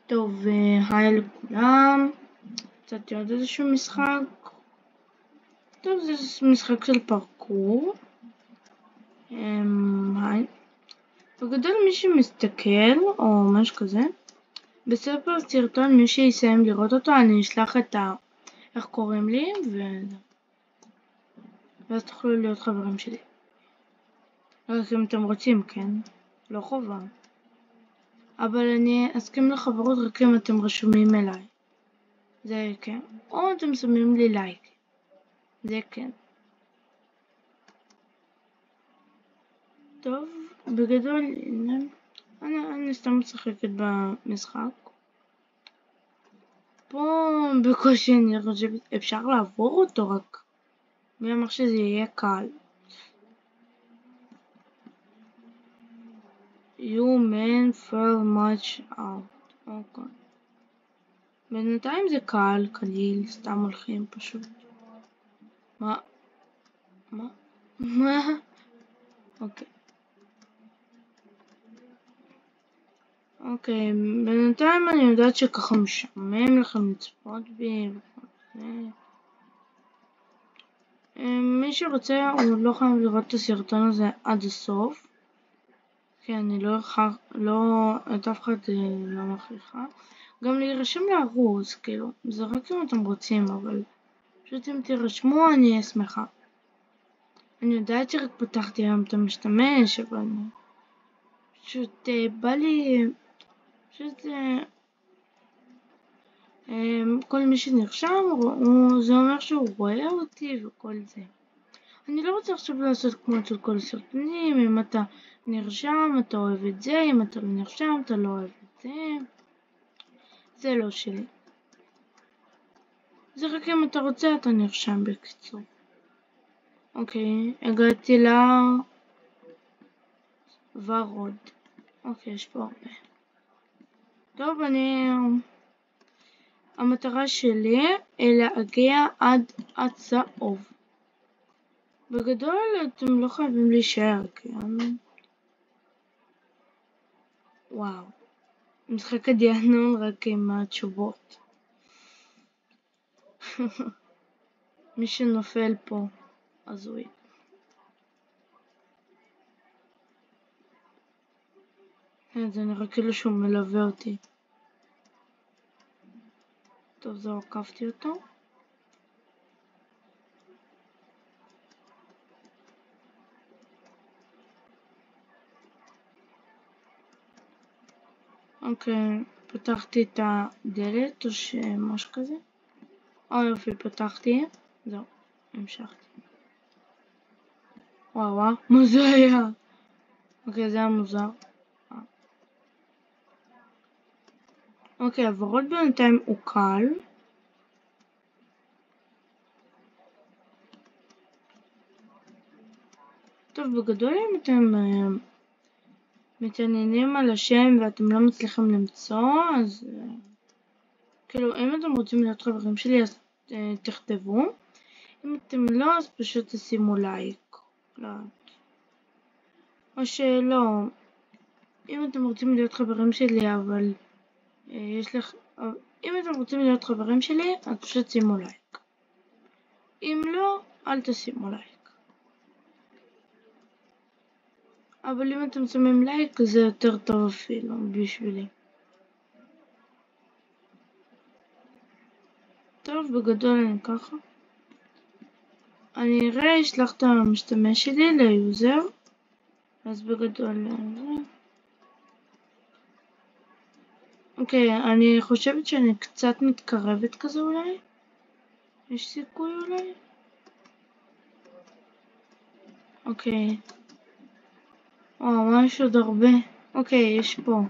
טוב, היי לכולם, קצת עוד איזשהו משחק. טוב, זה משחק של פרקור. היי. בגדול מי שמסתכל או משהו כזה, בסוף הסרטון מי שיסיים לראות אותו אני אשלח את איך קוראים לי ואז תוכלו להיות חברים שלי. רק אם אתם רוצים, כן? לא חובה. אבל אני אסכים לחברות רק אם אתם רשומים אליי. זה כן. או אתם שמים לי לייק. זה כן. טוב, בגדול, אני סתם משחקת במשחק. פה בקושי אני חושבת אפשר לעבור אותו, רק מי אמר שזה יהיה קל. You men fell much out. אוקיי. בינתיים זה קל, קליל, סתם הולכים פשוט. מה? אוקיי. אוקיי, בינתיים אני יודעת שככה משעמם לכם לצפות בי וכל זה. מי שרוצה הוא לא חייב לראות את הסרטון הזה עד הסוף. כי אני לא את אף אחד לא מכריחה. גם להירשם לערוץ, כאילו, זה רק אם אתם רוצים, אבל פשוט אם תירשמו אני אהיה שמחה. אני יודעת שרק פתחתי היום את המשתמש, אבל פשוט בא לי, פשוט כל מי שנרשם, זה אומר שהוא רואה אותי וכל זה. אני לא רוצה עכשיו לעשות כמו אצל כל הסרטונים, אם אתה נרשם אתה אוהב את זה, אם אתה לא נרשם אתה לא אוהב את זה. זה לא שלי. זה רק אם אתה רוצה אתה נרשם בקיצור. אוקיי, הגעתי ורוד. אוקיי, יש פה הרבה. טוב, המטרה שלי היא להגיע עד הצהוב. בגדול אתם לא חייבים להישאר, כן? וואו. משחק הדיאנון רק עם התשובות. מי שנופל פה, הזוי. זה נראה כאילו שהוא מלווה אותי. טוב, זהו, עקפתי אותו. אוקיי, פתחתי את הדלת או משהו כזה. יופי, פתחתי. זהו, המשכתי. וואו, מה זה היה? אוקיי, זה היה מוזר. אוקיי, הוורוד בינתיים הוא קל. טוב, בגדול אם אתם מתעניינים על השם ואתם לא מצליחים למצוא, אז כאילו אם אתם רוצים להיות חברים שלי אז תכתבו. אם אתם לא אז פשוט תשימו לייק. או שלא, אם אתם רוצים להיות חברים שלי אבל אם אתם רוצים להיות חברים שלי אז פשוט שימו לייק. אם לא, אל תשימו לייק. אבל אם אתם שמים לייק זה יותר טוב אפילו בשבילי. טוב, בגדול אני ככה. אני אשלח את המשתמש שלי ליוזר. אז בגדול אוקיי, אני חושבת שאני קצת מתקרבת כזה אולי. יש סיכוי אולי? אוקיי. מה יש עוד הרבה? אוקיי, יש פה.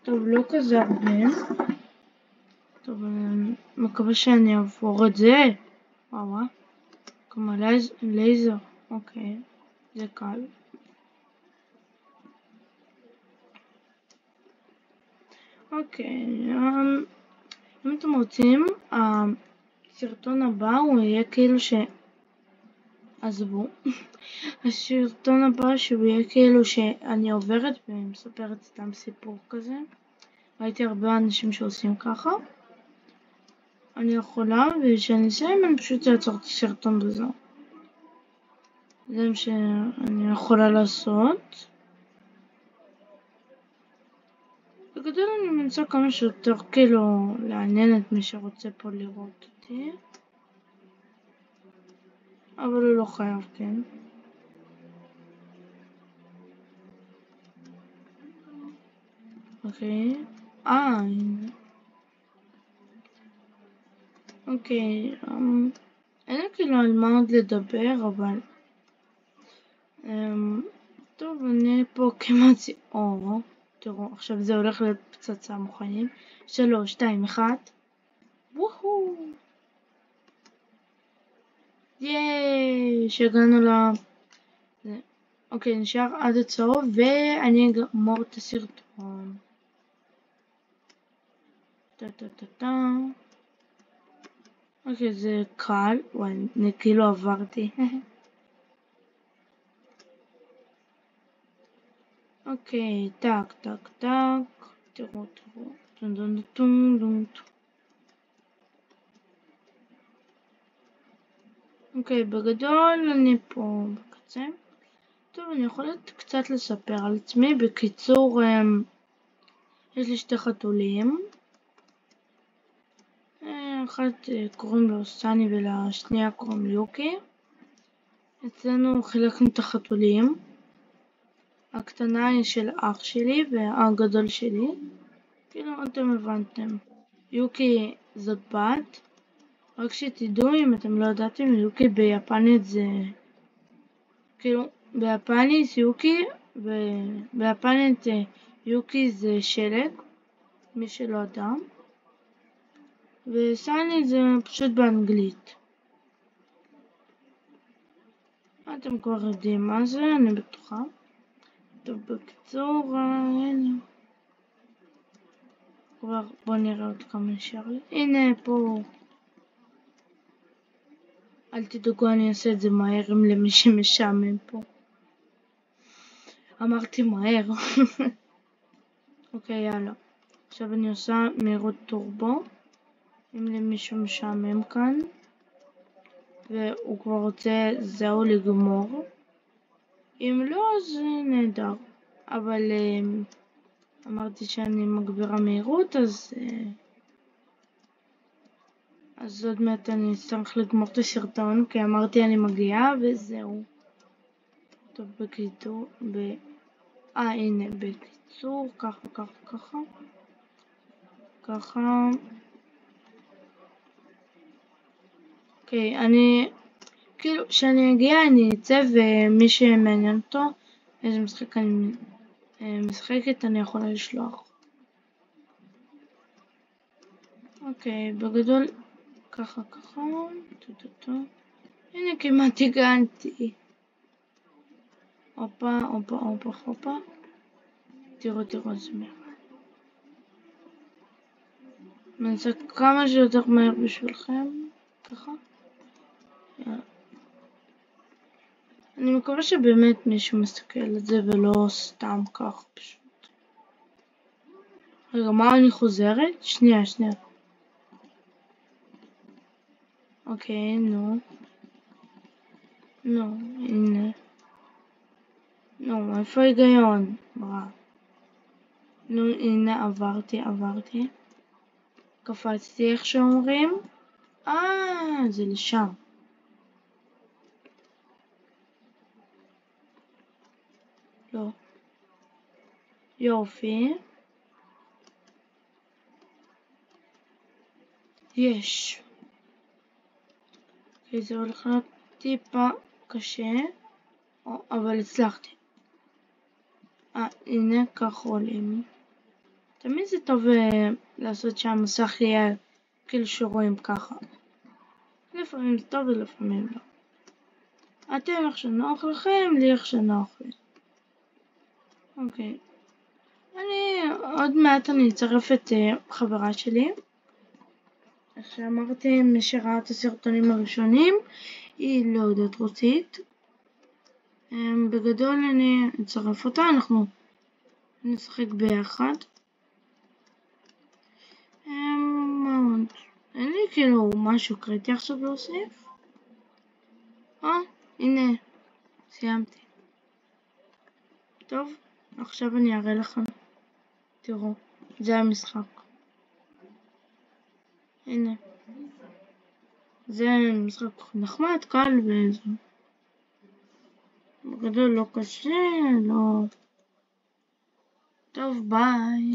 טוב, לא כזה הרבה. טוב, אני מקווה שאני אעבור את זה. כמו לייזר. אוקיי, זה קל. אוקיי, אם אתם רוצים, הסרטון הבא הוא יהיה כאילו עזבו. הסרטון הבא שהוא יהיה כאילו שאני עוברת ומספרת סתם סיפור כזה. ראיתי הרבה אנשים שעושים ככה. אני יכולה, וכשאני אסיים אני פשוט אעצור את הסרטון וזהו. זה מה שאני יכולה לעשות. בגדול אני מנסה כמה שיותר כאילו לעניין את מי שרוצה פה לראות אותי. אבל הוא לא חייב, כן. אוקיי. הנה. אוקיי. אין לי כאילו על מה עוד לדבר, אבל... טוב, אני פה כמעט... תראו, עכשיו זה הולך להיות פצצה, מוכנים? 3, 2, 1. וואו! ייי! שהגענו אוקיי, נשאר עד הצהוב, ואני אגמור את הסרטון. אוקיי, זה קל. וואי, אני כאילו עברתי. אוקיי, טק, טק, טק. תראו. אוקיי, בגדול אני פה בקצה. טוב, אני יכולת קצת לספר על עצמי. בקיצור, יש לי 2 חתולים. אחת קוראים לו סני ולשנייה קוראים יוקי. אצלנו חילקנו את החתולים. הקטנה היא של אח שלי והגדול שלי. כאילו אתם הבנתם. יוקי זאת בת. רק שתדעו, אם אתם לא ידעתם, יוקי ביפנית זה... כאילו ביפנית יוקי, וביפנית יוקי זה שלג, מי שלא ידע. וסני זה פשוט באנגלית. אתם כבר יודעים מה זה, אני בטוחה. טוב, בקיצור, הנה. כבר בוא נראה עוד כמה נשאר לי. הנה פה. אל תדאגו, אני אעשה את זה מהר אם למי שמשעמם פה. אמרתי מהר. אוקיי, יאללה. עכשיו אני עושה מהירות טורבו. אם למישהו משעמם כאן. והוא כבר רוצה זהו לגמור. אם לא, אז נהדר. אבל אמרתי שאני מגבירה מהירות, אז עוד מעט אני צריך לגמור את הסרטון, כי אמרתי אני מגיעה וזהו. טוב, בקיצור, הנה, בקיצור, ככה. אוקיי, כאילו, כשאני אגיע אני אצא, ומי שמעניין אותו, איזה משחק אני משחקת, אני יכולה לשלוח. אוקיי, בגדול, ככה. הנה, כמעט הגעתי. הופה. תראו, זה מהר. נעשה כמה שיותר מהר בשבילכם. ככה. אני מקווה שבאמת מישהו מסתכל על זה ולא סתם כך פשוט. רגע, מה אני חוזרת? שנייה. אוקיי, נו, הנה. נו, איפה ההיגיון? נו, הנה, עברתי. קפצתי איך שאומרים. זה לשם. לא. יופי. יש. זה הולך להיות טיפה קשה, אבל הצלחתי. הנה, כך עולים. תמיד זה טוב לעשות שהמסך יהיה כאילו שרואים ככה. לפעמים זה טוב ולפעמים לא. אתם איך שנוח לכם, לי איך שנוח לי. אוקיי. עוד מעט אני אצרף את חברה שלי. איך שאמרתי, מי שראה את הסרטונים הראשונים, היא לא יודעת רוסית. בגדול אני אצרף אותה, אנחנו נשחק ביחד. כאילו משהו קריטי עכשיו להוסיף? הנה, סיימתי. טוב, עכשיו אני אראה לכם. תראו, זה המשחק. הנה. זה משחק נחמד, קל וזה. בגדול לא קשה, לא... טוב, ביי.